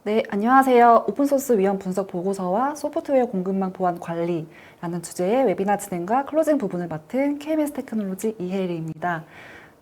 네, 안녕하세요. 오픈소스 위험 분석 보고서와 소프트웨어 공급망 보안 관리라는 주제의 웨비나 진행과 클로징 부분을 맡은 KMS 테크놀로지 이혜리입니다.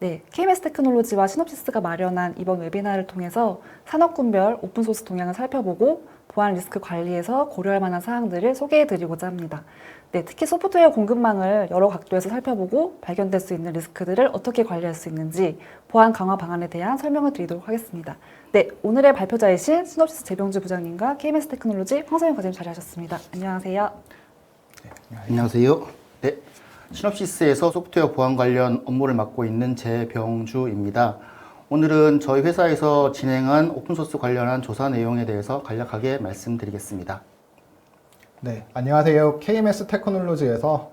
네, KMS 테크놀로지와 시놉시스가 마련한 이번 웨비나를 통해서 산업군별 오픈소스 동향을 살펴보고 보안 리스크 관리에서 고려할 만한 사항들을 소개해 드리고자 합니다. 네, 특히 소프트웨어 공급망을 여러 각도에서 살펴보고 발견될 수 있는 리스크들을 어떻게 관리할 수 있는지 보안 강화 방안에 대한 설명을 드리도록 하겠습니다. 네, 오늘의 발표자이신 시놉시스 재병주 부장님과 KMS 테크놀로지 황성현 과장님 자리하셨습니다. 안녕하세요. 안녕하세요. 네, 시놉시스에서 소프트웨어 보안 관련 업무를 맡고 있는 재병주입니다. 오늘은 저희 회사에서 진행한 오픈소스 관련한 조사 내용에 대해서 간략하게 말씀드리겠습니다. 네, 안녕하세요. KMS 테크놀로지에서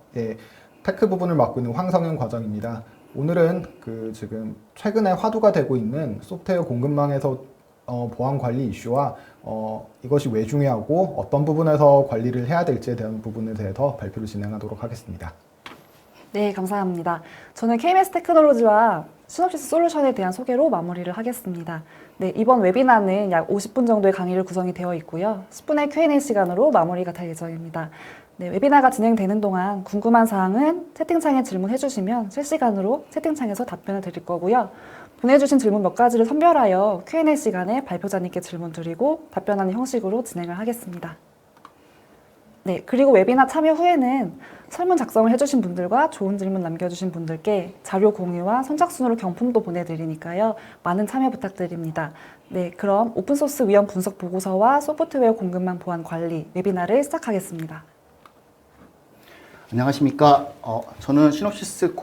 테크 부분을 맡고 있는 황성현 과장입니다. 오늘은 지금 최근에 화두가 되고 있는 소프트웨어 공급망에서 보안 관리 이슈와 이것이 왜 중요하고 어떤 부분에서 관리를 해야 될지에 대한 부분에 대해서 발표를 진행하도록 하겠습니다. 네, 감사합니다. 저는 KMS 테크놀로지와 시놉시스 솔루션에 대한 소개로 마무리를 하겠습니다. 네, 이번 웨비나는 약 50분 정도의 강의를 구성이 되어 있고요. 10분의 Q&A 시간으로 마무리가 될 예정입니다. 네, 웨비나가 진행되는 동안 궁금한 사항은 채팅창에 질문해 주시면 실시간으로 채팅창에서 답변을 드릴 거고요. 보내주신 질문 몇 가지를 선별하여 Q&A 시간에 발표자님께 질문 드리고 답변하는 형식으로 진행을 하겠습니다. 네, 그리고 웨비나 참여 후에는 설문 작성을 해주신 분들과 좋은 질문 남겨주신 분들께 자료 공유와 선착순으로 경품도 보내드리니까요. 많은 참여 부탁드립니다. 네, 그럼 오픈소스 위험 분석 보고서와 소프트웨어 공급망 보안 관리 웨비나를 시작하겠습니다. 안녕하십니까. 저는 시놉시스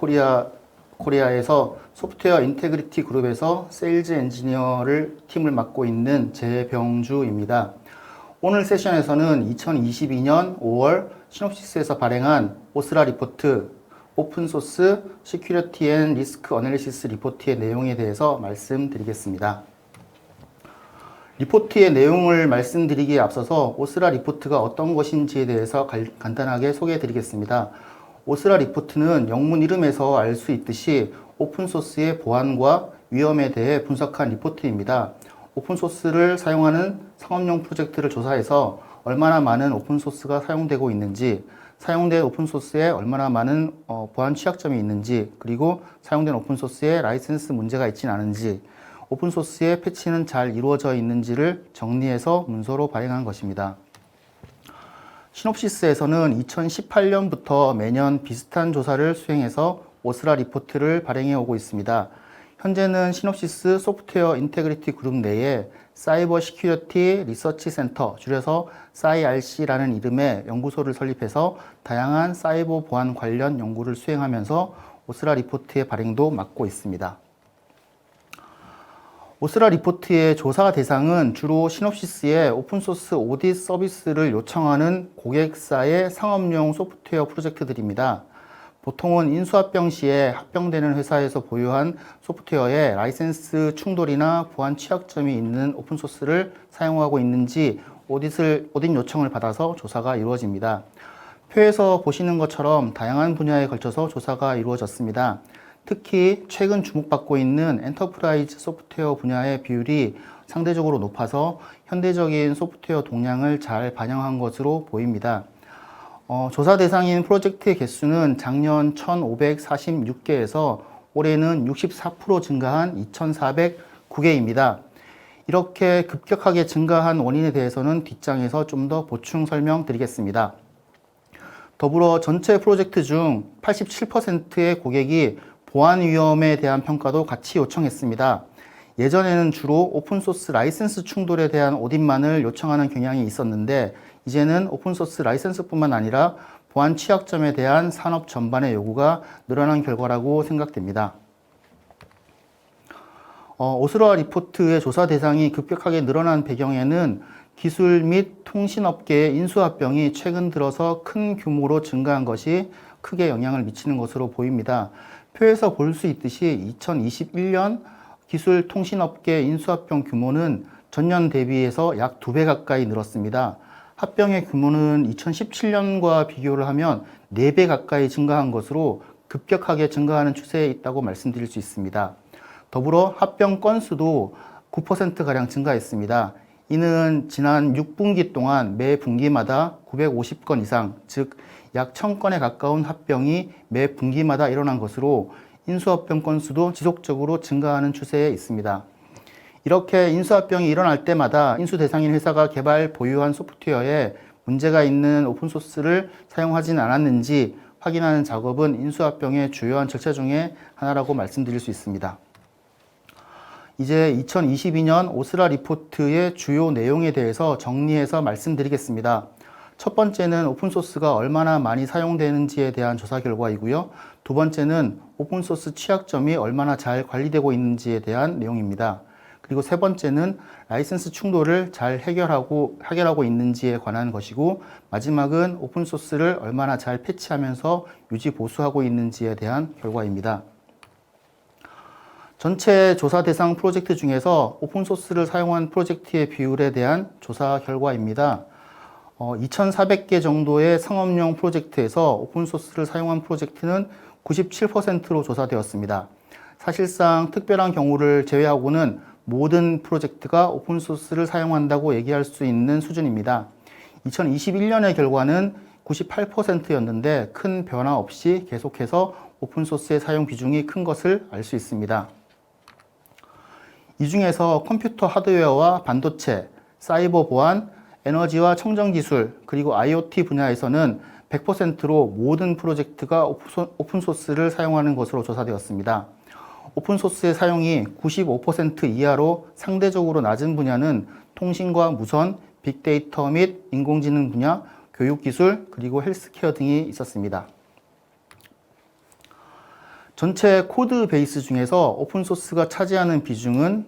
코리아에서 소프트웨어 인테그리티 그룹에서 세일즈 엔지니어를 팀을 맡고 있는 재병주입니다. 오늘 세션에서는 2022년 5월 시놉시스에서 발행한 오스라 리포트 오픈소스 시큐리티 앤 리스크 어널리시스 리포트의 내용에 대해서 말씀드리겠습니다. 리포트의 내용을 말씀드리기에 앞서서 오스라 리포트가 어떤 것인지에 대해서 간단하게 소개해 드리겠습니다. 오스라 리포트는 영문 이름에서 알 수 있듯이 오픈소스의 보안과 위험에 대해 분석한 리포트입니다. 오픈소스를 사용하는 상업용 프로젝트를 조사해서 얼마나 많은 오픈소스가 사용되고 있는지, 사용된 오픈소스에 얼마나 많은 보안 취약점이 있는지, 그리고 사용된 오픈소스에 라이센스 문제가 있진 않은지, 오픈소스의 패치는 잘 이루어져 있는지를 정리해서 문서로 발행한 것입니다. 시놉시스에서는 2018년부터 매년 비슷한 조사를 수행해서 오스라 리포트를 발행해 오고 있습니다. 현재는 시놉시스 소프트웨어 인테그리티 그룹 내에 사이버 시큐리티 리서치 센터, 줄여서 CIRC라는 이름의 연구소를 설립해서 다양한 사이버 보안 관련 연구를 수행하면서 오스라 리포트의 발행도 맡고 있습니다. 오스라 리포트의 조사 대상은 주로 시놉시스의 오픈소스 오딧 서비스를 요청하는 고객사의 상업용 소프트웨어 프로젝트들입니다. 보통은 인수합병 시에 합병되는 회사에서 보유한 소프트웨어에 라이센스 충돌이나 보안 취약점이 있는 오픈소스를 사용하고 있는지 오딧 요청을 받아서 조사가 이루어집니다. 표에서 보시는 것처럼 다양한 분야에 걸쳐서 조사가 이루어졌습니다. 특히 최근 주목받고 있는 엔터프라이즈 소프트웨어 분야의 비율이 상대적으로 높아서 현대적인 소프트웨어 동향을 잘 반영한 것으로 보입니다. 조사 대상인 프로젝트의 개수는 작년 1,546개에서 올해는 64% 증가한 2,409개입니다. 이렇게 급격하게 증가한 원인에 대해서는 뒷장에서 좀 더 보충 설명드리겠습니다. 더불어 전체 프로젝트 중 87%의 고객이 보안 위험에 대한 평가도 같이 요청했습니다. 예전에는 주로 오픈소스 라이센스 충돌에 대한 오딧만을 요청하는 경향이 있었는데 이제는 오픈소스 라이센스뿐만 아니라 보안 취약점에 대한 산업 전반의 요구가 늘어난 결과라고 생각됩니다. 오스라 리포트의 조사 대상이 급격하게 늘어난 배경에는 기술 및 통신업계의 인수합병이 최근 들어서 큰 규모로 증가한 것이 크게 영향을 미치는 것으로 보입니다. 표에서 볼 수 있듯이 2021년 기술 통신업계 인수합병 규모는 전년 대비해서 약 2배 가까이 늘었습니다. 합병의 규모는 2017년과 비교를 하면 4배 가까이 증가한 것으로 급격하게 증가하는 추세에 있다고 말씀드릴 수 있습니다. 더불어 합병 건수도 9%가량 증가했습니다. 이는 지난 6분기 동안 매 분기마다 950건 이상, 즉 약 1000건에 가까운 합병이 매 분기마다 일어난 것으로 인수합병 건수도 지속적으로 증가하는 추세에 있습니다. 이렇게 인수합병이 일어날 때마다 인수 대상인 회사가 개발 보유한 소프트웨어에 문제가 있는 오픈소스를 사용하진 않았는지 확인하는 작업은 인수합병의 주요한 절차 중에 하나라고 말씀드릴 수 있습니다. 이제 2022년 오스라 리포트의 주요 내용에 대해서 정리해서 말씀드리겠습니다. 첫 번째는 오픈소스가 얼마나 많이 사용되는지에 대한 조사 결과이고요. 두 번째는 오픈소스 취약점이 얼마나 잘 관리되고 있는지에 대한 내용입니다. 그리고 세 번째는 라이선스 충돌을 잘 해결하고 있는지에 관한 것이고, 마지막은 오픈소스를 얼마나 잘 패치하면서 유지 보수하고 있는지에 대한 결과입니다. 전체 조사 대상 프로젝트 중에서 오픈소스를 사용한 프로젝트의 비율에 대한 조사 결과입니다. 2,400개 정도의 상업용 프로젝트에서 오픈소스를 사용한 프로젝트는 97%로 조사되었습니다. 사실상 특별한 경우를 제외하고는 모든 프로젝트가 오픈소스를 사용한다고 얘기할 수 있는 수준입니다. 2021년의 결과는 98%였는데 큰 변화 없이 계속해서 오픈소스의 사용 비중이 큰 것을 알 수 있습니다. 이 중에서 컴퓨터 하드웨어와 반도체, 사이버 보안, 에너지와 청정기술, 그리고 IoT 분야에서는 100%로 모든 프로젝트가 오픈소스를 사용하는 것으로 조사되었습니다. 오픈소스의 사용이 95% 이하로 상대적으로 낮은 분야는 통신과 무선, 빅데이터 및 인공지능 분야, 교육기술, 그리고 헬스케어 등이 있었습니다. 전체 코드 베이스 중에서 오픈소스가 차지하는 비중은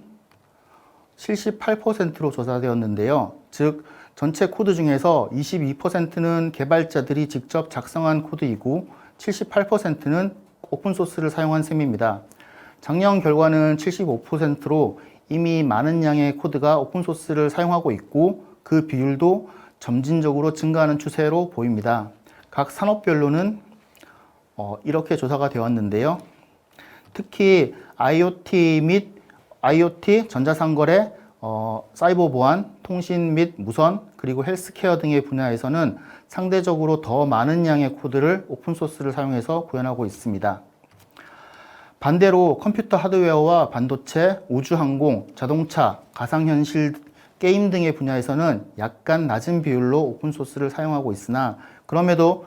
78%로 조사되었는데요. 즉, 전체 코드 중에서 22%는 개발자들이 직접 작성한 코드이고 78%는 오픈소스를 사용한 셈입니다. 작년 결과는 75%로 이미 많은 양의 코드가 오픈소스를 사용하고 있고 그 비율도 점진적으로 증가하는 추세로 보입니다. 각 산업별로는 이렇게 조사가 되었는데요. 특히 IoT, 전자상거래, 사이버 보안, 통신 및 무선, 그리고 헬스케어 등의 분야에서는 상대적으로 더 많은 양의 코드를 오픈소스를 사용해서 구현하고 있습니다. 반대로 컴퓨터 하드웨어와 반도체, 우주항공, 자동차, 가상현실, 게임 등의 분야에서는 약간 낮은 비율로 오픈소스를 사용하고 있으나 그럼에도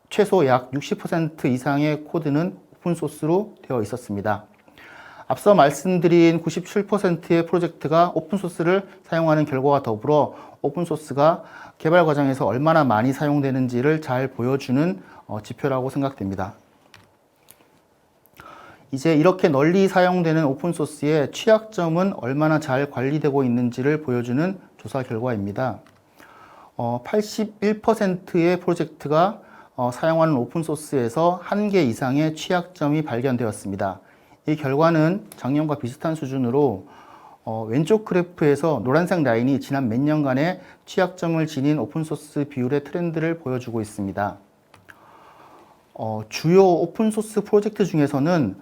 최소 약 60% 이상의 코드는 오픈소스로 되어 있었습니다. 앞서 말씀드린 97%의 프로젝트가 오픈소스를 사용하는 결과와 더불어 오픈소스가 개발 과정에서 얼마나 많이 사용되는지를 잘 보여주는 지표라고 생각됩니다. 이제 이렇게 널리 사용되는 오픈소스의 취약점은 얼마나 잘 관리되고 있는지를 보여주는 조사 결과입니다. 81%의 프로젝트가 사용하는 오픈소스에서 1개 이상의 취약점이 발견되었습니다. 이 결과는 작년과 비슷한 수준으로 왼쪽 그래프에서 노란색 라인이 지난 몇 년간의 취약점을 지닌 오픈소스 비율의 트렌드를 보여주고 있습니다. 주요 오픈소스 프로젝트 중에서는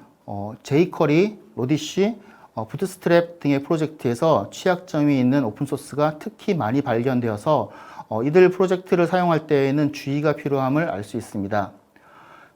제이커리, 로디쉬, 부트스트랩 등의 프로젝트에서 취약점이 있는 오픈소스가 특히 많이 발견되어서 이들 프로젝트를 사용할 때에는 주의가 필요함을 알 수 있습니다.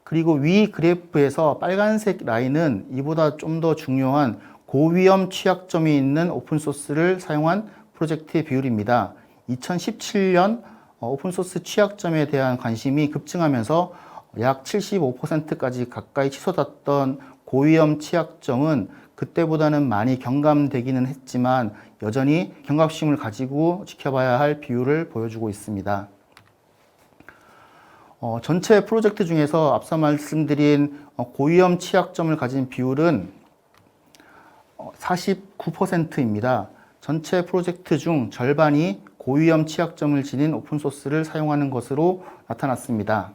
그리고 위 그래프에서 빨간색 라인은 이보다 좀 더 중요한 고위험 취약점이 있는 오픈소스를 사용한 프로젝트의 비율입니다. 2017년 오픈소스 취약점에 대한 관심이 급증하면서 약 75%까지 가까이 치솟았던 고위험 취약점은 그때보다는 많이 경감되기는 했지만 여전히 경각심을 가지고 지켜봐야 할 비율을 보여주고 있습니다. 전체 프로젝트 중에서 앞서 말씀드린 고위험 취약점을 가진 비율은 49%입니다. 전체 프로젝트 중 절반이 고위험 취약점을 지닌 오픈소스를 사용하는 것으로 나타났습니다.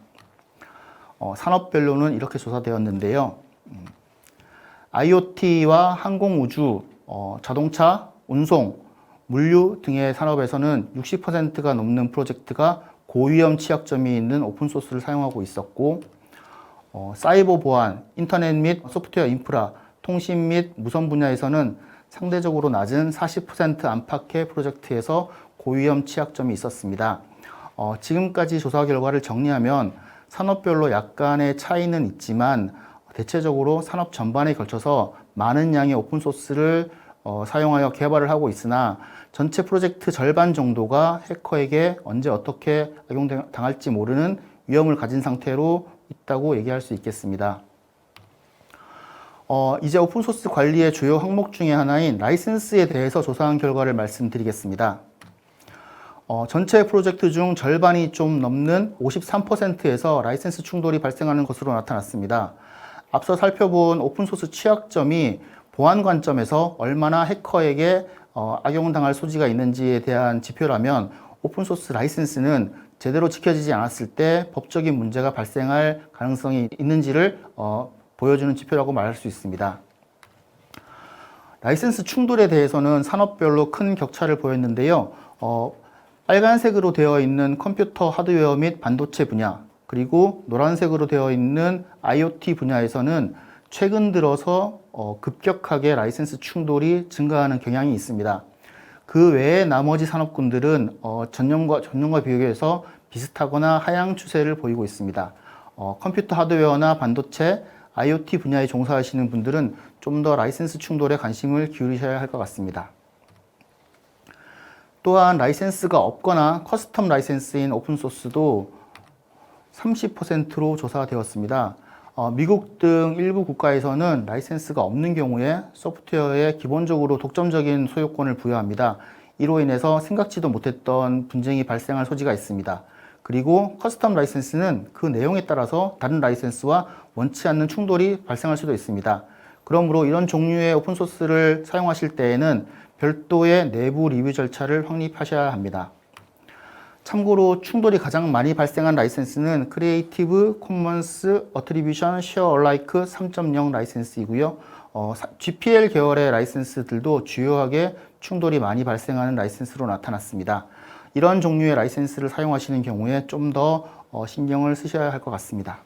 산업별로는 이렇게 조사되었는데요. IoT와 항공우주, 자동차, 운송, 물류 등의 산업에서는 60%가 넘는 프로젝트가 고위험 취약점이 있는 오픈소스를 사용하고 있었고, 사이버 보안, 인터넷 및 소프트웨어 인프라, 통신 및 무선 분야에서는 상대적으로 낮은 40% 안팎의 프로젝트에서 고위험 취약점이 있었습니다. 지금까지 조사 결과를 정리하면 산업별로 약간의 차이는 있지만 대체적으로 산업 전반에 걸쳐서 많은 양의 오픈소스를 사용하여 개발을 하고 있으나 전체 프로젝트 절반 정도가 해커에게 언제 어떻게 악용당할지 모르는 위험을 가진 상태로 있다고 얘기할 수 있겠습니다. 이제 오픈소스 관리의 주요 항목 중에 하나인 라이센스에 대해서 조사한 결과를 말씀드리겠습니다. 전체 프로젝트 중 절반이 좀 넘는 53%에서 라이센스 충돌이 발생하는 것으로 나타났습니다. 앞서 살펴본 오픈소스 취약점이 보안 관점에서 얼마나 해커에게 악용당할 소지가 있는지에 대한 지표라면 오픈소스 라이센스는 제대로 지켜지지 않았을 때 법적인 문제가 발생할 가능성이 있는지를 보여주는 지표라고 말할 수 있습니다. 라이센스 충돌에 대해서는 산업별로 큰 격차를 보였는데요. 빨간색으로 되어 있는 컴퓨터 하드웨어 및 반도체 분야, 그리고 노란색으로 되어 있는 IoT 분야에서는 최근 들어서 급격하게 라이센스 충돌이 증가하는 경향이 있습니다. 그 외에 나머지 산업군들은 전년과 비교해서 비슷하거나 하향 추세를 보이고 있습니다. 컴퓨터 하드웨어나 반도체, IoT 분야에 종사하시는 분들은 좀 더 라이센스 충돌에 관심을 기울이셔야 할 것 같습니다. 또한 라이센스가 없거나 커스텀 라이센스인 오픈소스도 30%로 조사되었습니다. 미국 등 일부 국가에서는 라이센스가 없는 경우에 소프트웨어에 기본적으로 독점적인 소유권을 부여합니다. 이로 인해서 생각지도 못했던 분쟁이 발생할 소지가 있습니다. 그리고 커스텀 라이센스는 그 내용에 따라서 다른 라이센스와 원치 않는 충돌이 발생할 수도 있습니다. 그러므로 이런 종류의 오픈소스를 사용하실 때에는 별도의 내부 리뷰 절차를 확립하셔야 합니다. 참고로 충돌이 가장 많이 발생한 라이센스는 크리에이티브 코먼스 어트리뷰션 쉐어 얼라이크 3.0 라이센스이고요. GPL 계열의 라이센스들도 주요하게 충돌이 많이 발생하는 라이센스로 나타났습니다. 이런 종류의 라이센스를 사용하시는 경우에 좀 더 신경을 쓰셔야 할 것 같습니다.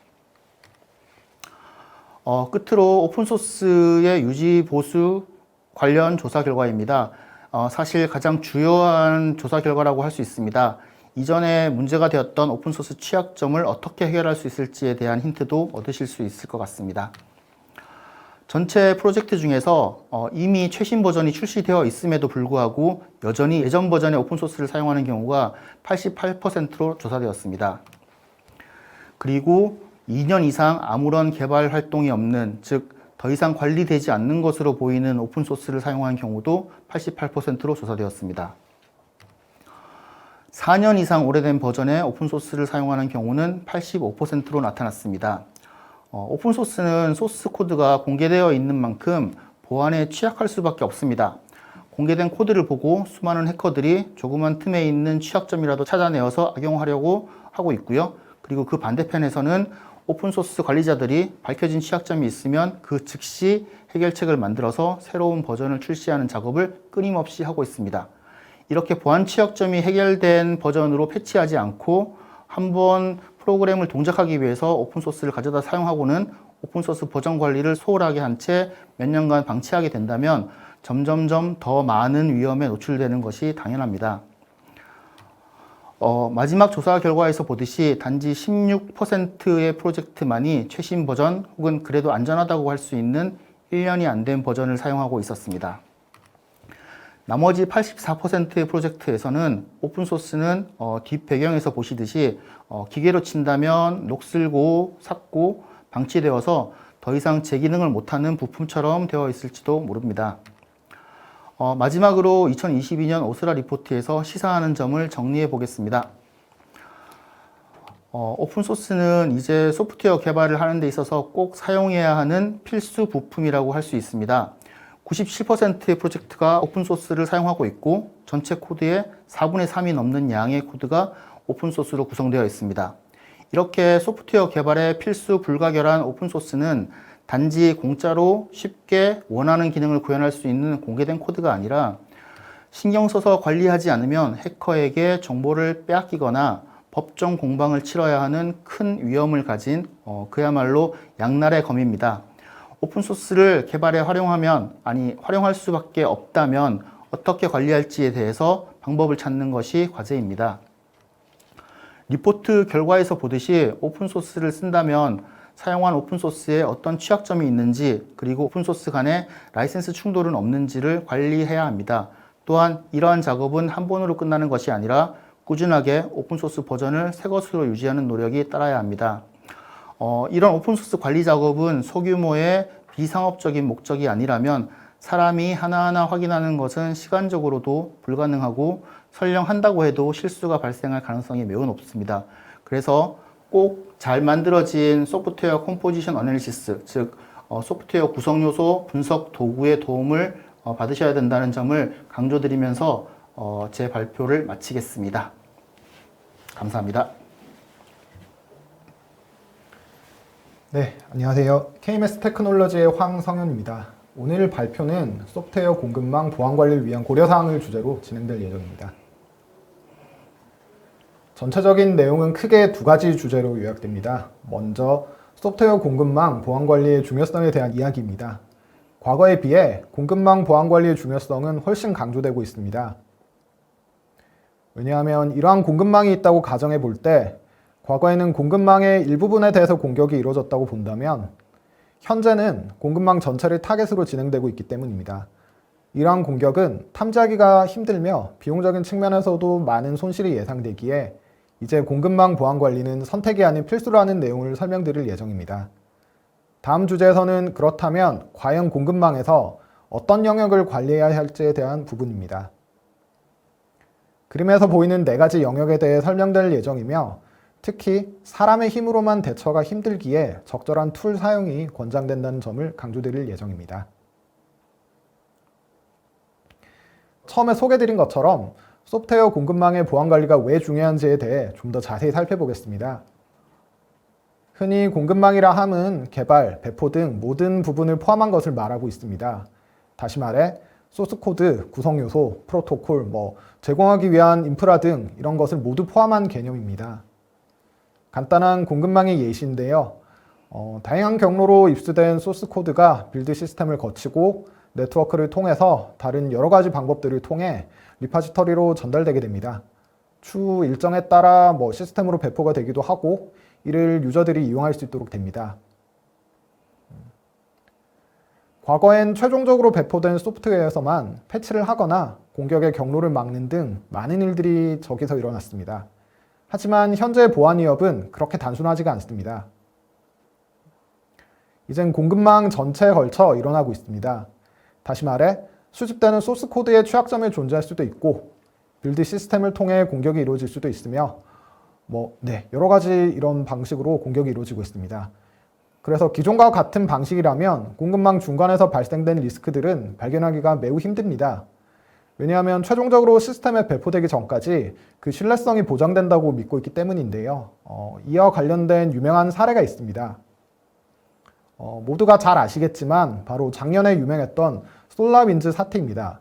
끝으로 오픈소스의 유지 보수 관련 조사 결과입니다. 사실 가장 주요한 조사 결과라고 할 수 있습니다. 이전에 문제가 되었던 오픈소스 취약점을 어떻게 해결할 수 있을지에 대한 힌트도 얻으실 수 있을 것 같습니다. 전체 프로젝트 중에서 이미 최신 버전이 출시되어 있음에도 불구하고 여전히 예전 버전의 오픈소스를 사용하는 경우가 88%로 조사되었습니다. 그리고 2년 이상 아무런 개발 활동이 없는, 즉 더 이상 관리되지 않는 것으로 보이는 오픈소스를 사용한 경우도 88%로 조사되었습니다. 4년 이상 오래된 버전의 오픈소스를 사용하는 경우는 85%로 나타났습니다. 오픈소스는 소스 코드가 공개되어 있는 만큼 보안에 취약할 수밖에 없습니다. 공개된 코드를 보고 수많은 해커들이 조그만 틈에 있는 취약점이라도 찾아내어서 악용하려고 하고 있고요. 그리고 그 반대편에서는 오픈소스 관리자들이 밝혀진 취약점이 있으면 그 즉시 해결책을 만들어서 새로운 버전을 출시하는 작업을 끊임없이 하고 있습니다. 이렇게 보안 취약점이 해결된 버전으로 패치하지 않고 한번 프로그램을 동작하기 위해서 오픈소스를 가져다 사용하고는 오픈소스 버전 관리를 소홀하게 한 채 몇 년간 방치하게 된다면 점점점 더 많은 위험에 노출되는 것이 당연합니다. 마지막 조사 결과에서 보듯이 단지 16%의 프로젝트만이 최신 버전 혹은 그래도 안전하다고 할 수 있는 1년이 안 된 버전을 사용하고 있었습니다. 나머지 84%의 프로젝트에서는 오픈소스는 뒷배경에서 보시듯이 기계로 친다면 녹슬고 삭고 방치되어서 더 이상 재기능을 못하는 부품처럼 되어 있을지도 모릅니다. 마지막으로 2022년 오스라 리포트에서 시사하는 점을 정리해 보겠습니다. 오픈소스는 이제 소프트웨어 개발을 하는 데 있어서 꼭 사용해야 하는 필수 부품이라고 할 수 있습니다. 97%의 프로젝트가 오픈소스를 사용하고 있고 전체 코드의 4분의 3이 넘는 양의 코드가 오픈소스로 구성되어 있습니다. 이렇게 소프트웨어 개발에 필수 불가결한 오픈소스는 단지 공짜로 쉽게 원하는 기능을 구현할 수 있는 공개된 코드가 아니라 신경 써서 관리하지 않으면 해커에게 정보를 빼앗기거나 법정 공방을 치러야 하는 큰 위험을 가진 그야말로 양날의 검입니다. 오픈소스를 개발에 활용할 수밖에 없다면 어떻게 관리할지에 대해서 방법을 찾는 것이 과제입니다. 리포트 결과에서 보듯이 오픈소스를 쓴다면 사용한 오픈소스에 어떤 취약점이 있는지, 그리고 오픈소스 간의 라이센스 충돌은 없는지를 관리해야 합니다. 또한 이러한 작업은 한 번으로 끝나는 것이 아니라 꾸준하게 오픈소스 버전을 새 것으로 유지하는 노력이 따라야 합니다. 이런 오픈소스 관리 작업은 소규모의 비상업적인 목적이 아니라면 사람이 하나하나 확인하는 것은 시간적으로도 불가능하고 설령 한다고 해도 실수가 발생할 가능성이 매우 높습니다. 그래서 꼭 잘 만들어진 소프트웨어 컴포지션 어널리시스, 즉 소프트웨어 구성 요소 분석 도구의 도움을 받으셔야 된다는 점을 강조드리면서 제 발표를 마치겠습니다. 감사합니다. 네, 안녕하세요. KMS 테크놀로지의 황성현입니다. 오늘 발표는 소프트웨어 공급망 보안 관리를 위한 고려사항을 주제로 진행될 예정입니다. 전체적인 내용은 크게 두 가지 주제로 요약됩니다. 먼저 소프트웨어 공급망 보안 관리의 중요성에 대한 이야기입니다. 과거에 비해 공급망 보안 관리의 중요성은 훨씬 강조되고 있습니다. 왜냐하면 이러한 공급망이 있다고 가정해 볼 때 과거에는 공급망의 일부분에 대해서 공격이 이루어졌다고 본다면 현재는 공급망 전체를 타겟으로 진행되고 있기 때문입니다. 이러한 공격은 탐지하기가 힘들며 비용적인 측면에서도 많은 손실이 예상되기에 이제 공급망 보안 관리는 선택이 아닌 필수라는 내용을 설명드릴 예정입니다. 다음 주제에서는 그렇다면 과연 공급망에서 어떤 영역을 관리해야 할지에 대한 부분입니다. 그림에서 보이는 네 가지 영역에 대해 설명될 예정이며 특히 사람의 힘으로만 대처가 힘들기에 적절한 툴 사용이 권장된다는 점을 강조드릴 예정입니다. 처음에 소개드린 것처럼 소프트웨어 공급망의 보안 관리가 왜 중요한지에 대해 좀 더 자세히 살펴보겠습니다. 흔히 공급망이라 함은 개발, 배포 등 모든 부분을 포함한 것을 말하고 있습니다. 다시 말해 소스 코드, 구성 요소, 프로토콜, 제공하기 위한 인프라 등 이런 것을 모두 포함한 개념입니다. 간단한 공급망의 예시인데요. 다양한 경로로 입수된 소스 코드가 빌드 시스템을 거치고 네트워크를 통해서 다른 여러 가지 방법들을 통해 리파지터리로 전달되게 됩니다. 추후 일정에 따라 시스템으로 배포가 되기도 하고 이를 유저들이 이용할 수 있도록 됩니다. 과거엔 최종적으로 배포된 소프트웨어에서만 패치를 하거나 공격의 경로를 막는 등 많은 일들이 저기서 일어났습니다. 하지만 현재의 보안 위협은 그렇게 단순하지가 않습니다. 이젠 공급망 전체에 걸쳐 일어나고 있습니다. 다시 말해 수집되는 소스 코드에 취약점이 존재할 수도 있고 빌드 시스템을 통해 공격이 이루어질 수도 있으며 여러 가지 이런 방식으로 공격이 이루어지고 있습니다. 그래서 기존과 같은 방식이라면 공급망 중간에서 발생된 리스크들은 발견하기가 매우 힘듭니다. 왜냐하면 최종적으로 시스템에 배포되기 전까지 그 신뢰성이 보장된다고 믿고 있기 때문인데요. 이와 관련된 유명한 사례가 있습니다. 모두가 잘 아시겠지만 바로 작년에 유명했던 솔라윈즈 사태입니다.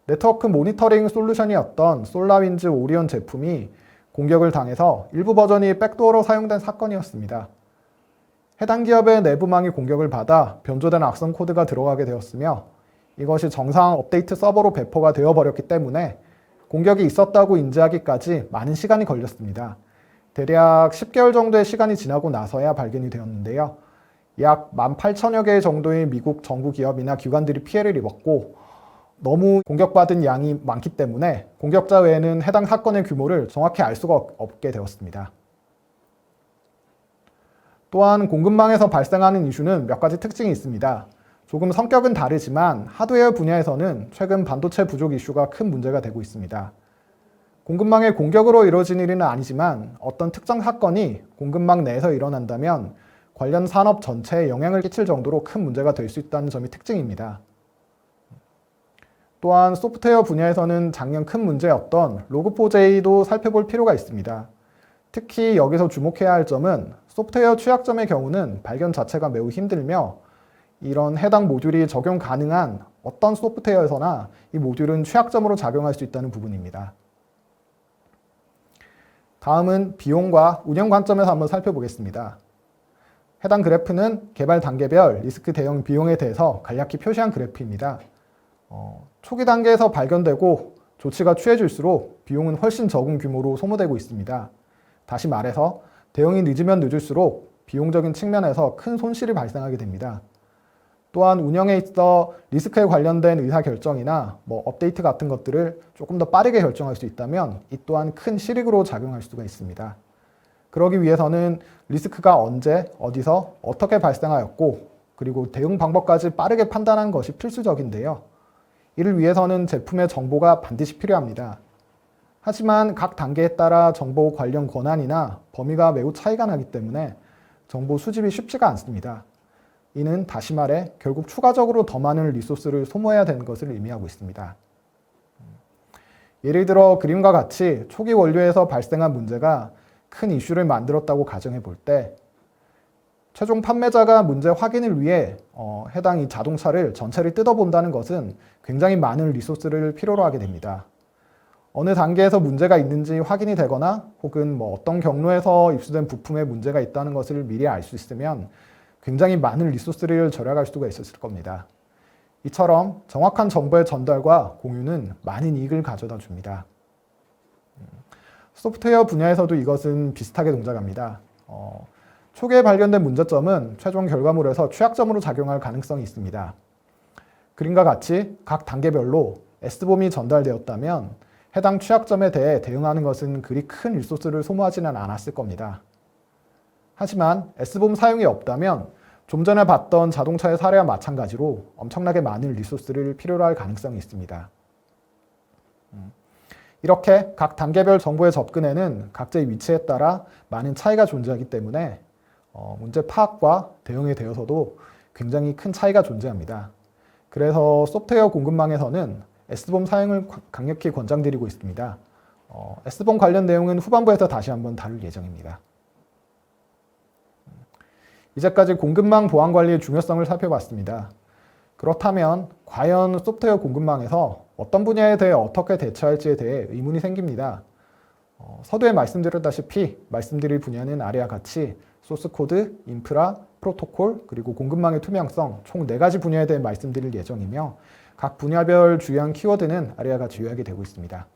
네트워크 모니터링 솔루션이었던 솔라윈즈 오리온 제품이 공격을 당해서 일부 버전이 백도어로 사용된 사건이었습니다. 해당 기업의 내부망이 공격을 받아 변조된 악성 코드가 들어가게 되었으며 이것이 정상 업데이트 서버로 배포가 되어버렸기 때문에 공격이 있었다고 인지하기까지 많은 시간이 걸렸습니다. 대략 10개월 정도의 시간이 지나고 나서야 발견이 되었는데요. 약 18,000여 개 정도의 미국 정부 기업이나 기관들이 피해를 입었고 너무 공격받은 양이 많기 때문에 공격자 외에는 해당 사건의 규모를 정확히 알 수가 없게 되었습니다. 또한 공급망에서 발생하는 이슈는 몇 가지 특징이 있습니다. 조금 성격은 다르지만 하드웨어 분야에서는 최근 반도체 부족 이슈가 큰 문제가 되고 있습니다. 공급망의 공격으로 이루어진 일은 아니지만 어떤 특정 사건이 공급망 내에서 일어난다면 관련 산업 전체에 영향을 끼칠 정도로 큰 문제가 될 수 있다는 점이 특징입니다. 또한 소프트웨어 분야에서는 작년 큰 문제였던 log4j 도 살펴볼 필요가 있습니다. 특히 여기서 주목해야 할 점은 소프트웨어 취약점의 경우는 발견 자체가 매우 힘들며 이런 해당 모듈이 적용 가능한 어떤 소프트웨어에서나 이 모듈은 취약점으로 작용할 수 있다는 부분입니다. 다음은 비용과 운영 관점에서 한번 살펴보겠습니다. 해당 그래프는 개발 단계별 리스크 대응 비용에 대해서 간략히 표시한 그래프입니다. 초기 단계에서 발견되고 조치가 취해질수록 비용은 훨씬 적은 규모로 소모되고 있습니다. 다시 말해서 대응이 늦으면 늦을수록 비용적인 측면에서 큰 손실이 발생하게 됩니다. 또한 운영에 있어 리스크에 관련된 의사결정이나 업데이트 같은 것들을 조금 더 빠르게 결정할 수 있다면 이 또한 큰 실익으로 작용할 수가 있습니다. 그러기 위해서는 리스크가 언제, 어디서, 어떻게 발생하였고 그리고 대응 방법까지 빠르게 판단하는 것이 필수적인데요. 이를 위해서는 제품의 정보가 반드시 필요합니다. 하지만 각 단계에 따라 정보 관련 권한이나 범위가 매우 차이가 나기 때문에 정보 수집이 쉽지가 않습니다. 이는 다시 말해 결국 추가적으로 더 많은 리소스를 소모해야 되는 것을 의미하고 있습니다. 예를 들어 그림과 같이 초기 원료에서 발생한 문제가 큰 이슈를 만들었다고 가정해 볼 때 최종 판매자가 문제 확인을 위해 해당 이 자동차를 전체를 뜯어본다는 것은 굉장히 많은 리소스를 필요로 하게 됩니다. 어느 단계에서 문제가 있는지 확인이 되거나 혹은 어떤 경로에서 입수된 부품에 문제가 있다는 것을 미리 알 수 있으면 굉장히 많은 리소스를 절약할 수가 있었을 겁니다. 이처럼 정확한 정보의 전달과 공유는 많은 이익을 가져다 줍니다. 소프트웨어 분야에서도 이것은 비슷하게 동작합니다. 초기에 발견된 문제점은 최종 결과물에서 취약점으로 작용할 가능성이 있습니다. 그림과 같이 각 단계별로 S봄이 전달되었다면 해당 취약점에 대해 대응하는 것은 그리 큰 리소스를 소모하지는 않았을 겁니다. 하지만 S봄 사용이 없다면 좀 전에 봤던 자동차의 사례와 마찬가지로 엄청나게 많은 리소스를 필요로 할 가능성이 있습니다. 이렇게 각 단계별 정보의 접근에는 각자의 위치에 따라 많은 차이가 존재하기 때문에 문제 파악과 대응에 대해서도 굉장히 큰 차이가 존재합니다. 그래서 소프트웨어 공급망에서는 S봄 사용을 강력히 권장드리고 있습니다. S봄 관련 내용은 후반부에서 다시 한번 다룰 예정입니다. 이제까지 공급망 보안 관리의 중요성을 살펴봤습니다. 그렇다면 과연 소프트웨어 공급망에서 어떤 분야에 대해 어떻게 대처할지에 대해 의문이 생깁니다. 서두에 말씀드렸다시피 말씀드릴 분야는 아래와 같이 소스 코드, 인프라, 프로토콜, 그리고 공급망의 투명성 총 4가지 분야에 대해 말씀드릴 예정이며 각 분야별 주요한 키워드는 아래와 같이 요약이 되고 있습니다.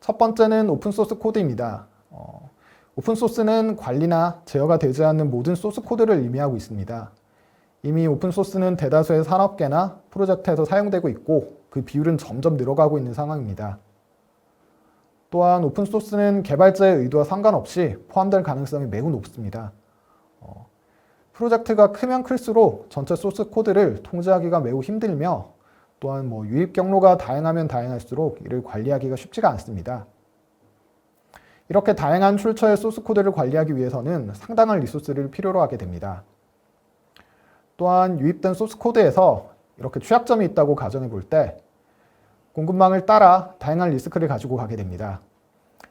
첫 번째는 오픈소스 코드입니다. 오픈소스는 관리나 제어가 되지 않는 모든 소스 코드를 의미하고 있습니다. 이미 오픈소스는 대다수의 산업계나 프로젝트에서 사용되고 있고 그 비율은 점점 늘어가고 있는 상황입니다. 또한 오픈소스는 개발자의 의도와 상관없이 포함될 가능성이 매우 높습니다. 프로젝트가 크면 클수록 전체 소스 코드를 통제하기가 매우 힘들며 또한 유입 경로가 다양하면 다양할수록 이를 관리하기가 쉽지가 않습니다. 이렇게 다양한 출처의 소스 코드를 관리하기 위해서는 상당한 리소스를 필요로 하게 됩니다. 또한 유입된 소스 코드에서 이렇게 취약점이 있다고 가정해 볼 때 공급망을 따라 다양한 리스크를 가지고 가게 됩니다.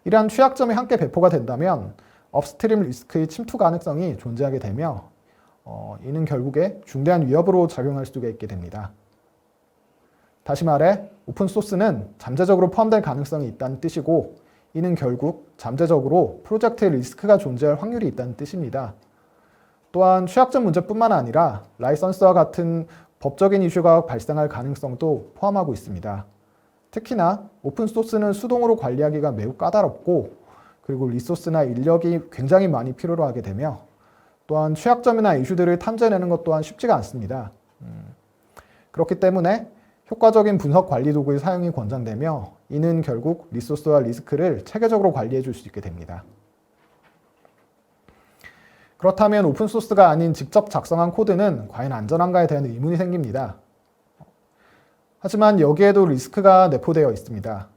이러한 취약점이 함께 배포가 된다면 업스트림 리스크의 침투 가능성이 존재하게 되며 이는 결국에 중대한 위협으로 작용할 수가 있게 됩니다. 다시 말해 오픈소스는 잠재적으로 포함될 가능성이 있다는 뜻이고 이는 결국 잠재적으로 프로젝트의 리스크가 존재할 확률이 있다는 뜻입니다. 또한 취약점 문제뿐만 아니라 라이선스와 같은 법적인 이슈가 발생할 가능성도 포함하고 있습니다. 특히나 오픈소스는 수동으로 관리하기가 매우 까다롭고 그리고 리소스나 인력이 굉장히 많이 필요로 하게 되며 또한 취약점이나 이슈들을 탐지해내는 것 또한 쉽지가 않습니다. 그렇기 때문에 효과적인 분석 관리 도구의 사용이 권장되며 이는 결국 리소스와 리스크를 체계적으로 관리해 줄 수 있게 됩니다. 그렇다면 오픈소스가 아닌 직접 작성한 코드는 과연 안전한가에 대한 의문이 생깁니다. 하지만 여기에도 리스크가 내포되어 있습니다.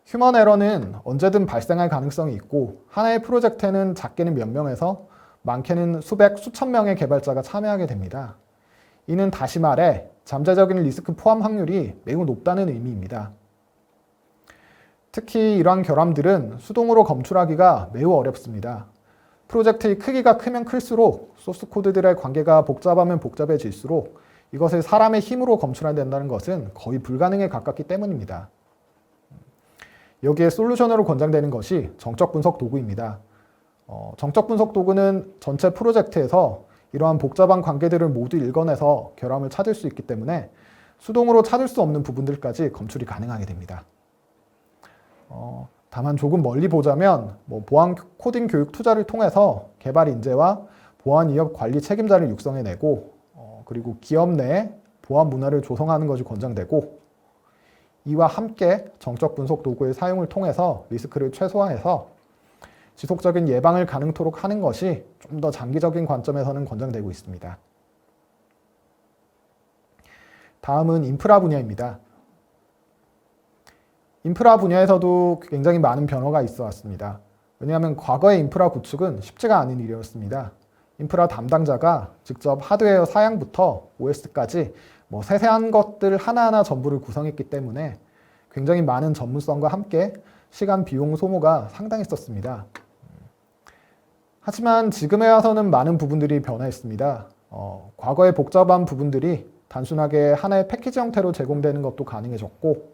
휴먼 에러는 언제든 발생할 가능성이 있고 하나의 프로젝트에는 작게는 몇 명에서 많게는 수백, 수천 명의 개발자가 참여하게 됩니다. 이는 다시 말해 잠재적인 리스크 포함 확률이 매우 높다는 의미입니다. 특히 이러한 결함들은 수동으로 검출하기가 매우 어렵습니다. 프로젝트의 크기가 크면 클수록 소스 코드들의 관계가 복잡하면 복잡해질수록 이것을 사람의 힘으로 검출해야 된다는 것은 거의 불가능에 가깝기 때문입니다. 여기에 솔루션으로 권장되는 것이 정적 분석 도구입니다. 정적 분석 도구는 전체 프로젝트에서 이러한 복잡한 관계들을 모두 읽어내서 결함을 찾을 수 있기 때문에 수동으로 찾을 수 없는 부분들까지 검출이 가능하게 됩니다. 다만 조금 멀리 보자면 보안 코딩 교육 투자를 통해서 개발 인재와 보안 위협 관리 책임자를 육성해내고 그리고 기업 내에 보안 문화를 조성하는 것이 권장되고, 이와 함께 정적 분석 도구의 사용을 통해서 리스크를 최소화해서 지속적인 예방을 가능토록 하는 것이 좀 더 장기적인 관점에서는 권장되고 있습니다. 다음은 인프라 분야입니다. 인프라 분야에서도 굉장히 많은 변화가 있어 왔습니다. 왜냐하면 과거의 인프라 구축은 쉽지가 않은 일이었습니다. 인프라 담당자가 직접 하드웨어 사양부터 OS까지 세세한 것들 하나하나 전부를 구성했기 때문에 굉장히 많은 전문성과 함께 시간, 비용 소모가 상당했었습니다. 하지만 지금에 와서는 많은 부분들이 변화했습니다. 과거의 복잡한 부분들이 단순하게 하나의 패키지 형태로 제공되는 것도 가능해졌고,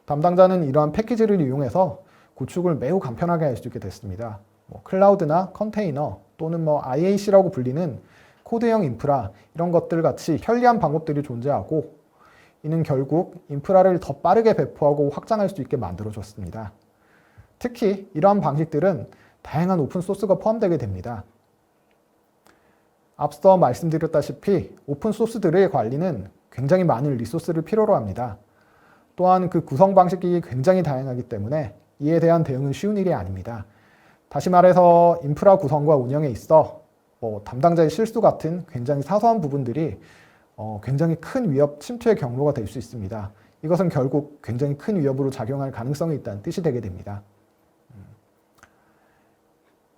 담당자는 이러한 패키지를 이용해서 구축을 매우 간편하게 할 수 있게 됐습니다. 클라우드나 컨테이너 또는 IAC라고 불리는 코드형 인프라, 이런 것들 같이 편리한 방법들이 존재하고, 이는 결국 인프라를 더 빠르게 배포하고 확장할 수 있게 만들어줬습니다. 특히 이러한 방식들은 다양한 오픈소스가 포함되게 됩니다. 앞서 말씀드렸다시피 오픈소스들의 관리는 굉장히 많은 리소스를 필요로 합니다. 또한 그 구성 방식이 굉장히 다양하기 때문에 이에 대한 대응은 쉬운 일이 아닙니다. 다시 말해서 인프라 구성과 운영에 있어 담당자의 실수 같은 굉장히 사소한 부분들이 굉장히 큰 위협, 침투의 경로가 될 수 있습니다. 이것은 결국 굉장히 큰 위협으로 작용할 가능성이 있다는 뜻이 되게 됩니다.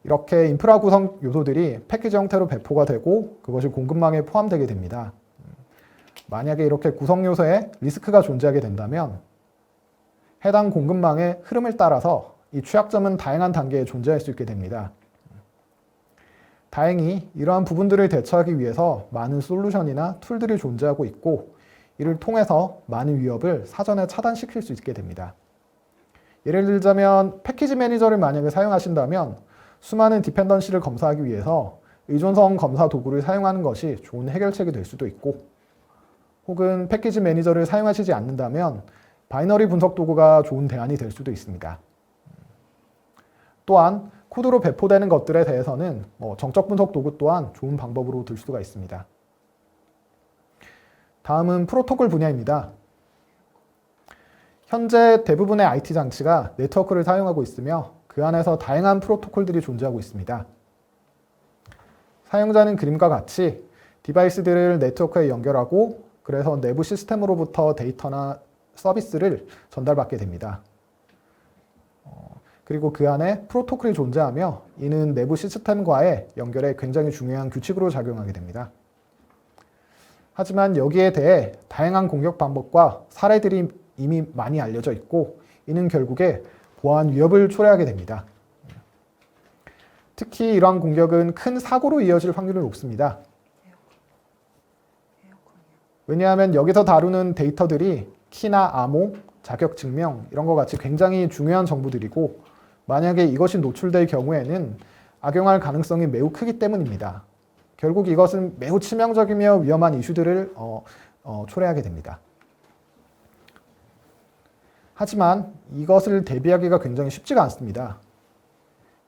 이렇게 인프라 구성 요소들이 패키지 형태로 배포가 되고 그것이 공급망에 포함되게 됩니다. 만약에 이렇게 구성 요소에 리스크가 존재하게 된다면 해당 공급망의 흐름을 따라서 이 취약점은 다양한 단계에 존재할 수 있게 됩니다. 다행히 이러한 부분들을 대처하기 위해서 많은 솔루션이나 툴들이 존재하고 있고, 이를 통해서 많은 위협을 사전에 차단시킬 수 있게 됩니다. 예를 들자면 패키지 매니저를 만약에 사용하신다면 수많은 디펜던시를 검사하기 위해서 의존성 검사 도구를 사용하는 것이 좋은 해결책이 될 수도 있고, 혹은 패키지 매니저를 사용하시지 않는다면 바이너리 분석 도구가 좋은 대안이 될 수도 있습니다. 또한 코드로 배포되는 것들에 대해서는 정적 분석 도구 또한 좋은 방법으로 들 수가 있습니다. 다음은 프로토콜 분야입니다. 현재 대부분의 IT 장치가 네트워크를 사용하고 있으며 그 안에서 다양한 프로토콜들이 존재하고 있습니다. 사용자는 그림과 같이 디바이스들을 네트워크에 연결하고 그래서 내부 시스템으로부터 데이터나 서비스를 전달받게 됩니다. 그리고 그 안에 프로토콜이 존재하며 이는 내부 시스템과의 연결에 굉장히 중요한 규칙으로 작용하게 됩니다. 하지만 여기에 대해 다양한 공격 방법과 사례들이 이미 많이 알려져 있고, 이는 결국에 보안 위협을 초래하게 됩니다. 특히 이러한 공격은 큰 사고로 이어질 확률이 높습니다. 왜냐하면 여기서 다루는 데이터들이 키나 암호, 자격 증명 이런 것 같이 굉장히 중요한 정보들이고, 만약에 이것이 노출될 경우에는 악용할 가능성이 매우 크기 때문입니다. 결국 이것은 매우 치명적이며 위험한 이슈들을 초래하게 됩니다. 하지만 이것을 대비하기가 굉장히 쉽지가 않습니다.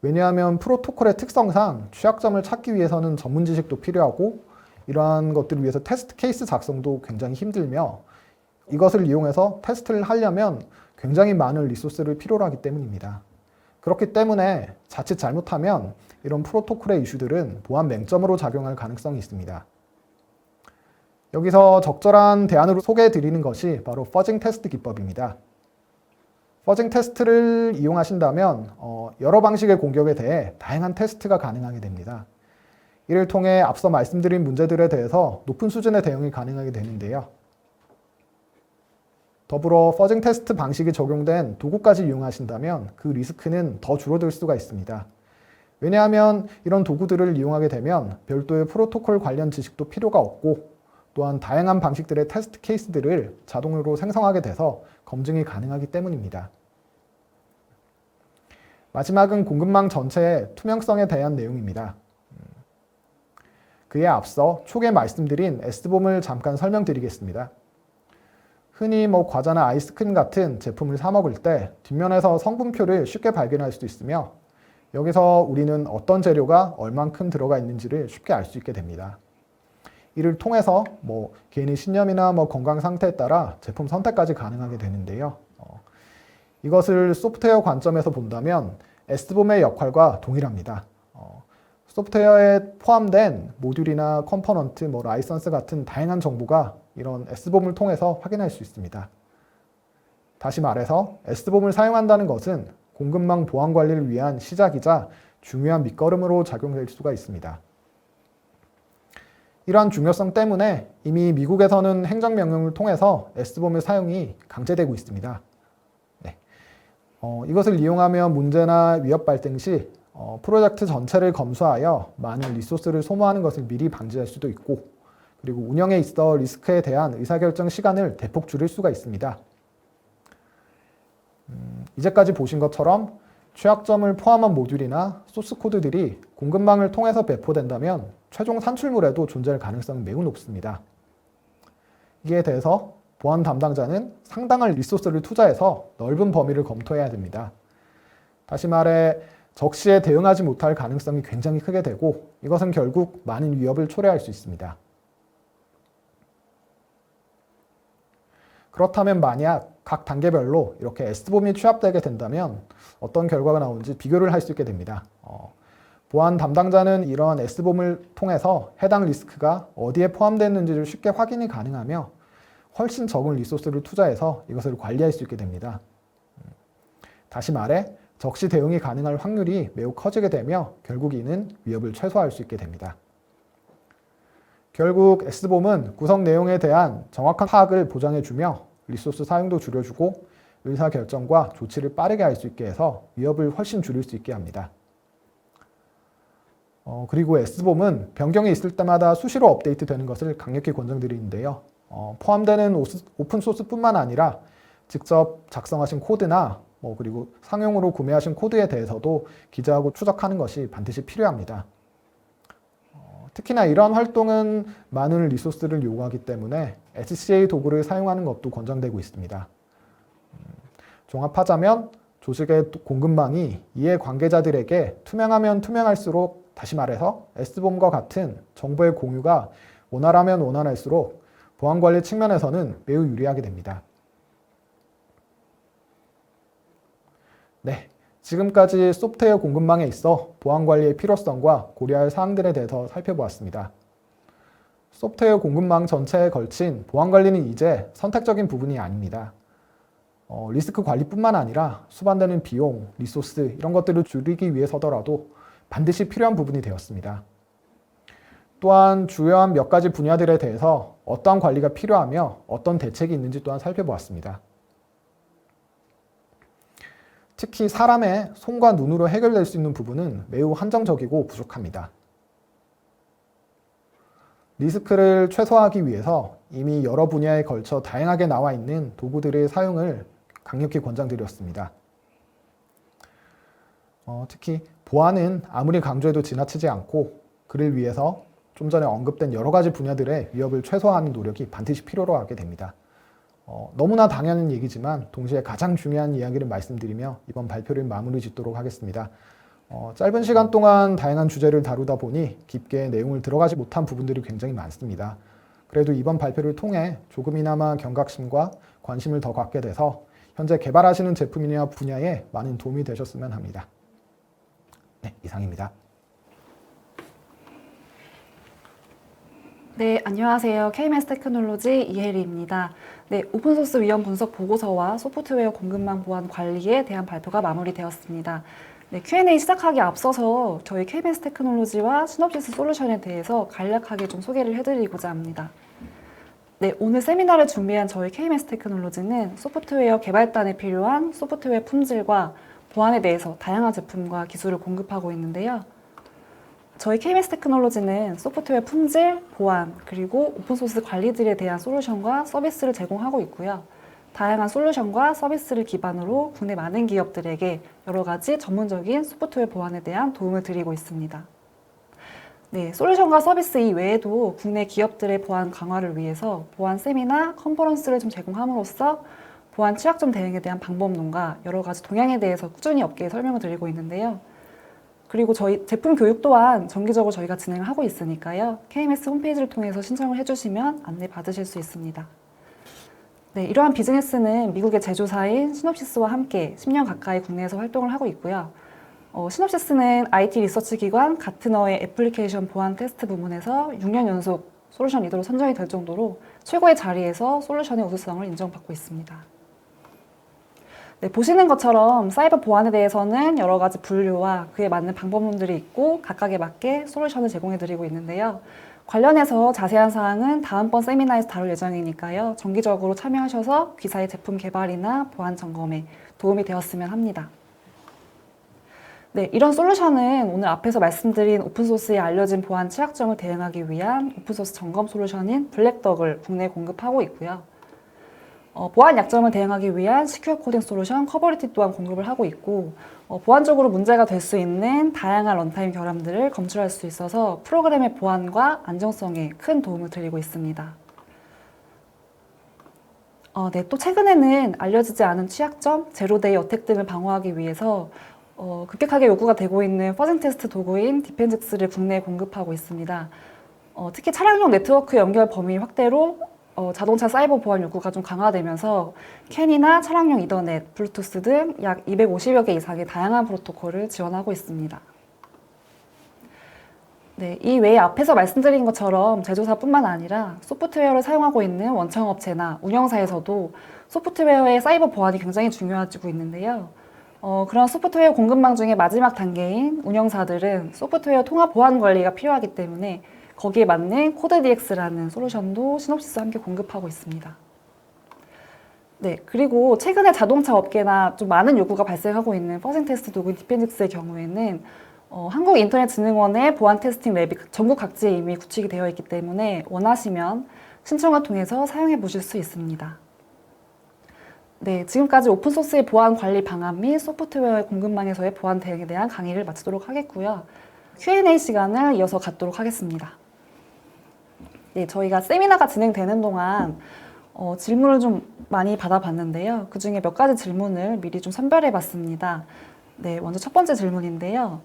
왜냐하면 프로토콜의 특성상 취약점을 찾기 위해서는 전문 지식도 필요하고, 이러한 것들을 위해서 테스트 케이스 작성도 굉장히 힘들며, 이것을 이용해서 테스트를 하려면 굉장히 많은 리소스를 필요로 하기 때문입니다. 그렇기 때문에 자칫 잘못하면 이런 프로토콜의 이슈들은 보안 맹점으로 작용할 가능성이 있습니다. 여기서 적절한 대안으로 소개해 드리는 것이 바로 퍼징 테스트 기법입니다. 퍼징 테스트를 이용하신다면 여러 방식의 공격에 대해 다양한 테스트가 가능하게 됩니다. 이를 통해 앞서 말씀드린 문제들에 대해서 높은 수준의 대응이 가능하게 되는데요. 더불어 퍼징 테스트 방식이 적용된 도구까지 이용하신다면 그 리스크는 더 줄어들 수가 있습니다. 왜냐하면 이런 도구들을 이용하게 되면 별도의 프로토콜 관련 지식도 필요가 없고, 또한 다양한 방식들의 테스트 케이스들을 자동으로 생성하게 돼서 검증이 가능하기 때문입니다. 마지막은 공급망 전체의 투명성에 대한 내용입니다. 그에 앞서 초기에 말씀드린 S봄을 잠깐 설명드리겠습니다. 흔히 과자나 아이스크림 같은 제품을 사 먹을 때 뒷면에서 성분표를 쉽게 발견할 수도 있으며 여기서 우리는 어떤 재료가 얼만큼 들어가 있는지를 쉽게 알 수 있게 됩니다. 이를 통해서 개인의 신념이나 건강 상태에 따라 제품 선택까지 가능하게 되는데요. 이것을 소프트웨어 관점에서 본다면 S봄의 역할과 동일합니다. 소프트웨어에 포함된 모듈이나 컴포넌트, 라이선스 같은 다양한 정보가 이런 S봄을 통해서 확인할 수 있습니다. 다시 말해서 S봄을 사용한다는 것은 공급망 보안 관리를 위한 시작이자 중요한 밑거름으로 작용될 수가 있습니다. 이러한 중요성 때문에 이미 미국에서는 행정명령을 통해서 S봄의 사용이 강제되고 있습니다. 네. 이것을 이용하면 문제나 위협 발생 시 프로젝트 전체를 검수하여 많은 리소스를 소모하는 것을 미리 방지할 수도 있고 그리고 운영에 있어 리스크에 대한 의사결정 시간을 대폭 줄일 수가 있습니다. 이제까지 보신 것처럼 취약점을 포함한 모듈이나 소스 코드들이 공급망을 통해서 배포된다면 최종 산출물에도 존재할 가능성은 매우 높습니다. 이에 대해서 보안 담당자는 상당한 리소스를 투자해서 넓은 범위를 검토해야 됩니다. 다시 말해 적시에 대응하지 못할 가능성이 굉장히 크게 되고 이것은 결국 많은 위협을 초래할 수 있습니다. 그렇다면 만약 각 단계별로 이렇게 S봄이 취합되게 된다면 어떤 결과가 나오는지 비교를 할 수 있게 됩니다. 보안 담당자는 이러한 S봄을 통해서 해당 리스크가 어디에 포함되어 있는지를 쉽게 확인이 가능하며 훨씬 적은 리소스를 투자해서 이것을 관리할 수 있게 됩니다. 다시 말해 적시 대응이 가능할 확률이 매우 커지게 되며 결국 이는 위협을 최소화할 수 있게 됩니다. 결국 S봄은 구성 내용에 대한 정확한 파악을 보장해주며 리소스 사용도 줄여주고 의사결정과 조치를 빠르게 할 수 있게 해서 위협을 훨씬 줄일 수 있게 합니다. 그리고 S봄은 변경이 있을 때마다 수시로 업데이트되는 것을 강력히 권장드리는데요. 포함되는 오픈소스뿐만 아니라 직접 작성하신 코드나 그리고 상용으로 구매하신 코드에 대해서도 기재하고 추적하는 것이 반드시 필요합니다. 특히나 이러한 활동은 많은 리소스를 요구하기 때문에 SCA 도구를 사용하는 것도 권장되고 있습니다. 종합하자면 조직의 공급망이 이해 관계자들에게 투명하면 투명할수록 다시 말해서 S봄과 같은 정보의 공유가 원활하면 원활할수록 보안관리 측면에서는 매우 유리하게 됩니다. 네, 지금까지 소프트웨어 공급망에 있어 보안관리의 필요성과 고려할 사항들에 대해서 살펴보았습니다. 소프트웨어 공급망 전체에 걸친 보안관리는 이제 선택적인 부분이 아닙니다. 리스크 관리뿐만 아니라 수반되는 비용, 리소스 이런 것들을 줄이기 위해서더라도 반드시 필요한 부분이 되었습니다. 또한 주요한 몇 가지 분야들에 대해서 어떠한 관리가 필요하며 어떤 대책이 있는지 또한 살펴보았습니다. 특히 사람의 손과 눈으로 해결될 수 있는 부분은 매우 한정적이고 부족합니다. 리스크를 최소화하기 위해서 이미 여러 분야에 걸쳐 다양하게 나와 있는 도구들의 사용을 강력히 권장드렸습니다. 특히 보안은 아무리 강조해도 지나치지 않고 그를 위해서 좀 전에 언급된 여러 가지 분야들의 위협을 최소화하는 노력이 반드시 필요로 하게 됩니다. 너무나 당연한 얘기지만 동시에 가장 중요한 이야기를 말씀드리며 이번 발표를 마무리 짓도록 하겠습니다. 짧은 시간 동안 다양한 주제를 다루다 보니 깊게 내용을 들어가지 못한 부분들이 굉장히 많습니다. 그래도 이번 발표를 통해 조금이나마 경각심과 관심을 더 갖게 돼서 현재 개발하시는 제품이나 분야에 많은 도움이 되셨으면 합니다. 네, 이상입니다. 네, 안녕하세요. KMS 테크놀로지 이혜리입니다. 네, 오픈소스 위험 분석 보고서와 소프트웨어 공급망 보안 관리에 대한 발표가 마무리되었습니다. 네, Q&A 시작하기 앞서서 저희 KMS 테크놀로지와 시놉시스 솔루션에 대해서 간략하게 좀 소개를 해드리고자 합니다. 네, 오늘 세미나를 준비한 저희 KMS 테크놀로지는 소프트웨어 개발단에 필요한 소프트웨어 품질과 보안에 대해서 다양한 제품과 기술을 공급하고 있는데요. 저희 KMS 테크놀로지는 소프트웨어 품질, 보안, 그리고 오픈소스 관리들에 대한 솔루션과 서비스를 제공하고 있고요. 다양한 솔루션과 서비스를 기반으로 국내 많은 기업들에게 여러 가지 전문적인 소프트웨어 보안에 대한 도움을 드리고 있습니다. 네, 솔루션과 서비스 이외에도 국내 기업들의 보안 강화를 위해서 보안 세미나, 컨퍼런스를 좀 제공함으로써 보안 취약점 대응에 대한 방법론과 여러 가지 동향에 대해서 꾸준히 업계에 설명을 드리고 있는데요. 그리고 저희 제품 교육 또한 정기적으로 저희가 진행을 하고 있으니까요. KMS 홈페이지를 통해서 신청을 해주시면 안내 받으실 수 있습니다. 네, 이러한 비즈니스는 미국의 제조사인 시놉시스와 함께 10년 가까이 국내에서 활동을 하고 있고요. 시놉시스는 IT 리서치 기관 가트너의 애플리케이션 보안 테스트 부문에서 6년 연속 솔루션 리더로 선정이 될 정도로 최고의 자리에서 솔루션의 우수성을 인정받고 있습니다. 네, 보시는 것처럼 사이버 보안에 대해서는 여러 가지 분류와 그에 맞는 방법론들이 있고 각각에 맞게 솔루션을 제공해 드리고 있는데요. 관련해서 자세한 사항은 다음번 세미나에서 다룰 예정이니까요. 정기적으로 참여하셔서 귀사의 제품 개발이나 보안 점검에 도움이 되었으면 합니다. 네, 이런 솔루션은 오늘 앞에서 말씀드린 오픈소스에 알려진 보안 취약점을 대응하기 위한 오픈소스 점검 솔루션인 블랙덕을 국내에 공급하고 있고요. 보안 약점을 대응하기 위한 시큐어 코딩 솔루션 커버리티 또한 공급을 하고 있고 보안적으로 문제가 될 수 있는 다양한 런타임 결함들을 검출할 수 있어서 프로그램의 보안과 안정성에 큰 도움을 드리고 있습니다. 네, 또 최근에는 알려지지 않은 취약점, 제로데이 어택 등을 방어하기 위해서 급격하게 요구가 되고 있는 퍼징 테스트 도구인 디펜직스를 국내에 공급하고 있습니다. 특히 차량용 네트워크 연결 범위 확대로 자동차 사이버 보안 요구가 좀 강화되면서 캔이나 차량용 이더넷, 블루투스 등 약 250여 개 이상의 다양한 프로토콜을 지원하고 있습니다. 네, 이 외에 앞에서 말씀드린 것처럼 제조사뿐만 아니라 소프트웨어를 사용하고 있는 원청업체나 운영사에서도 소프트웨어의 사이버 보안이 굉장히 중요해지고 있는데요. 그런 소프트웨어 공급망 중에 마지막 단계인 운영사들은 소프트웨어 통합 보안 관리가 필요하기 때문에 거기에 맞는 코드DX라는 솔루션도 시놉시스와 함께 공급하고 있습니다. 네, 그리고 최근에 자동차 업계나 좀 많은 요구가 발생하고 있는 퍼징 테스트 도구 디펜직스의 경우에는 한국인터넷진흥원의 보안 테스팅 랩이 전국 각지에 이미 구축이 되어 있기 때문에 원하시면 신청을 통해서 사용해 보실 수 있습니다. 네, 지금까지 오픈소스의 보안 관리 방안 및 소프트웨어 공급망에서의 보안 대응에 대한 강의를 마치도록 하겠고요. Q&A 시간을 이어서 갖도록 하겠습니다. 네, 저희가 세미나가 진행되는 동안 질문을 좀 많이 받아봤는데요. 그 중에 몇 가지 질문을 미리 좀 선별해 봤습니다. 네, 먼저 첫 번째 질문인데요.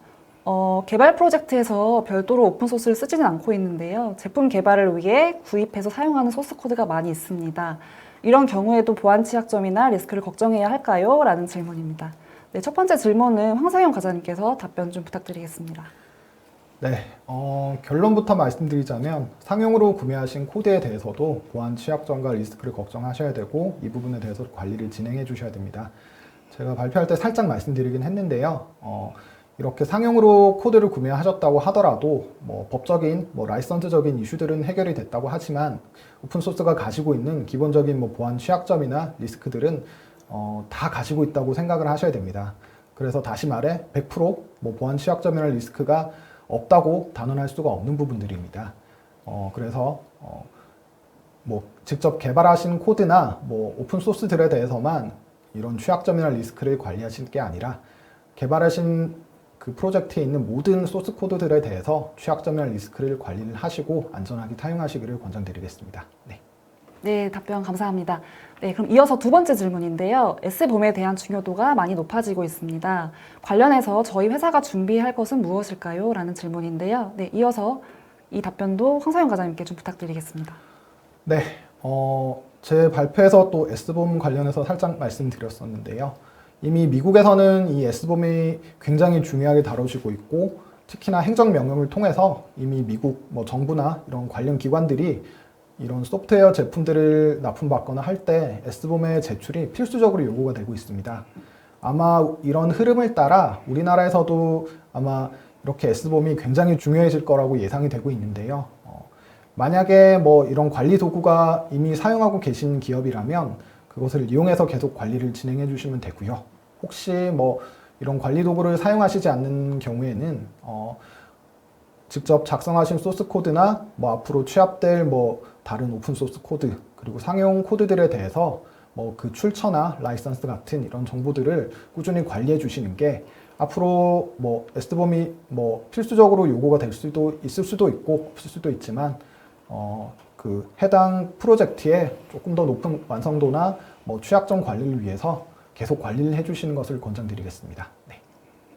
개발 프로젝트에서 별도로 오픈소스를 쓰지는 않고 있는데요. 제품 개발을 위해 구입해서 사용하는 소스 코드가 많이 있습니다. 이런 경우에도 보안 취약점이나 리스크를 걱정해야 할까요? 라는 질문입니다. 네, 첫 번째 질문은 황상현 과장님께서 답변 좀 부탁드리겠습니다. 네, 결론부터 말씀드리자면 상용으로 구매하신 코드에 대해서도 보안 취약점과 리스크를 걱정하셔야 되고 이 부분에 대해서 관리를 진행해 주셔야 됩니다. 제가 발표할 때 살짝 말씀드리긴 했는데요. 이렇게 상용으로 코드를 구매하셨다고 하더라도 법적인, 라이선스적인 이슈들은 해결이 됐다고 하지만 오픈소스가 가지고 있는 기본적인 보안 취약점이나 리스크들은 다 가지고 있다고 생각을 하셔야 됩니다. 그래서 다시 말해 100% 보안 취약점이나 리스크가 없다고 단언할 수가 없는 부분들입니다. 그래서 직접 개발하신 코드나 오픈소스들에 대해서만 이런 취약점이나 리스크를 관리하실 게 아니라 개발하신 그 프로젝트에 있는 모든 소스 코드들에 대해서 취약점이나 리스크를 관리를 하시고 안전하게 사용하시기를 권장드리겠습니다. 네. 네, 답변 감사합니다. 네, 그럼 이어서 두 번째 질문인데요. S봄에 대한 중요도가 많이 높아지고 있습니다. 관련해서 저희 회사가 준비할 것은 무엇일까요? 라는 질문인데요. 네, 이어서 이 답변도 황상현 과장님께 좀 부탁드리겠습니다. 네, 제 발표에서 또 S봄 관련해서 살짝 말씀드렸었는데요. 이미 미국에서는 이 S봄이 굉장히 중요하게 다뤄지고 있고 특히나 행정명령을 통해서 이미 미국 정부나 이런 관련 기관들이 이런 소프트웨어 제품들을 납품받거나 할 때 S봄의 제출이 필수적으로 요구가 되고 있습니다. 아마 이런 흐름을 따라 우리나라에서도 아마 이렇게 S봄이 굉장히 중요해질 거라고 예상이 되고 있는데요. 만약에 이런 관리 도구가 이미 사용하고 계신 기업이라면 그것을 이용해서 계속 관리를 진행해 주시면 되고요. 혹시 이런 관리 도구를 사용하시지 않는 경우에는 직접 작성하신 소스 코드나 앞으로 취합될 다른 오픈 소스 코드 그리고 상용 코드들에 대해서 뭐 그 출처나 라이선스 같은 이런 정보들을 꾸준히 관리해 주시는 게 앞으로 뭐 에스트범이 뭐 필수적으로 요구가 될 수도 있을 수도 있고 없을 수도 있지만 그 해당 프로젝트의 조금 더 높은 완성도나 뭐 취약점 관리를 위해서 계속 관리를 해주시는 것을 권장드리겠습니다. 네.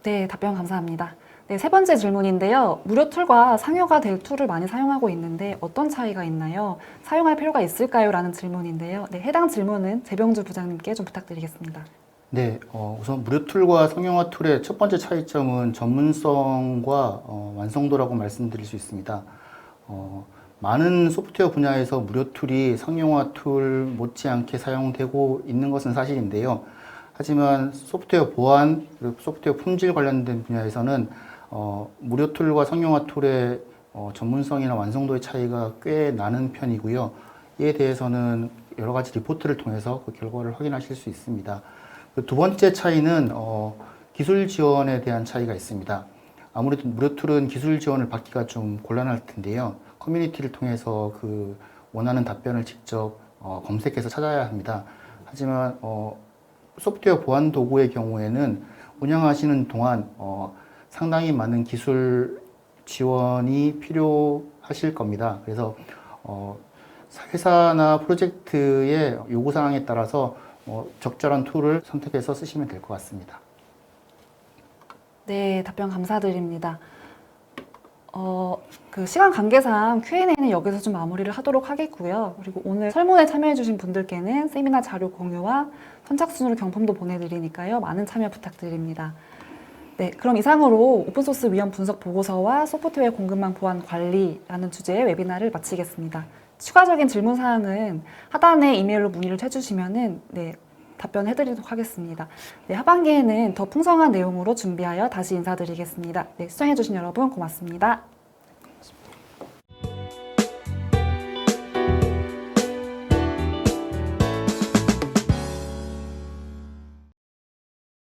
네, 답변 감사합니다. 네, 세 번째 질문인데요. 무료 툴과 상용화 될 툴을 많이 사용하고 있는데 어떤 차이가 있나요? 사용할 필요가 있을까요? 라는 질문인데요. 네, 해당 질문은 재병주 부장님께 좀 부탁드리겠습니다. 네, 우선 무료 툴과 상용화 툴의 첫 번째 차이점은 전문성과 완성도라고 말씀드릴 수 있습니다. 많은 소프트웨어 분야에서 무료 툴이 상용화 툴 못지않게 사용되고 있는 것은 사실인데요. 하지만 소프트웨어 보안, 그리고 소프트웨어 품질 관련된 분야에서는 무료 툴과 상용화 툴의 전문성이나 완성도의 차이가 꽤 나는 편이고요. 이에 대해서는 여러 가지 리포트를 통해서 그 결과를 확인하실 수 있습니다. 그 두 번째 차이는 기술 지원에 대한 차이가 있습니다. 아무래도 무료 툴은 기술 지원을 받기가 좀 곤란할 텐데요. 커뮤니티를 통해서 그 원하는 답변을 직접 검색해서 찾아야 합니다. 하지만 소프트웨어 보안 도구의 경우에는 운영하시는 동안 상당히 많은 기술 지원이 필요하실 겁니다. 그래서 회사나 프로젝트의 요구사항에 따라서 적절한 툴을 선택해서 쓰시면 될 것 같습니다. 네, 답변 감사드립니다. 그 시간 관계상 Q&A는 여기서 좀 마무리를 하도록 하겠고요. 그리고 오늘 설문에 참여해주신 분들께는 세미나 자료 공유와 선착순으로 경품도 보내드리니까요. 많은 참여 부탁드립니다. 네, 그럼 이상으로 오픈소스 위험 분석 보고서와 소프트웨어 공급망 보안 관리라는 주제의 웨비나를 마치겠습니다. 추가적인 질문 사항은 하단에 이메일로 문의를 해주시면은 답변해드리도록 하겠습니다. 네, 하반기에는 더 풍성한 내용으로 준비하여 다시 인사드리겠습니다. 네, 시청해주신 여러분 고맙습니다.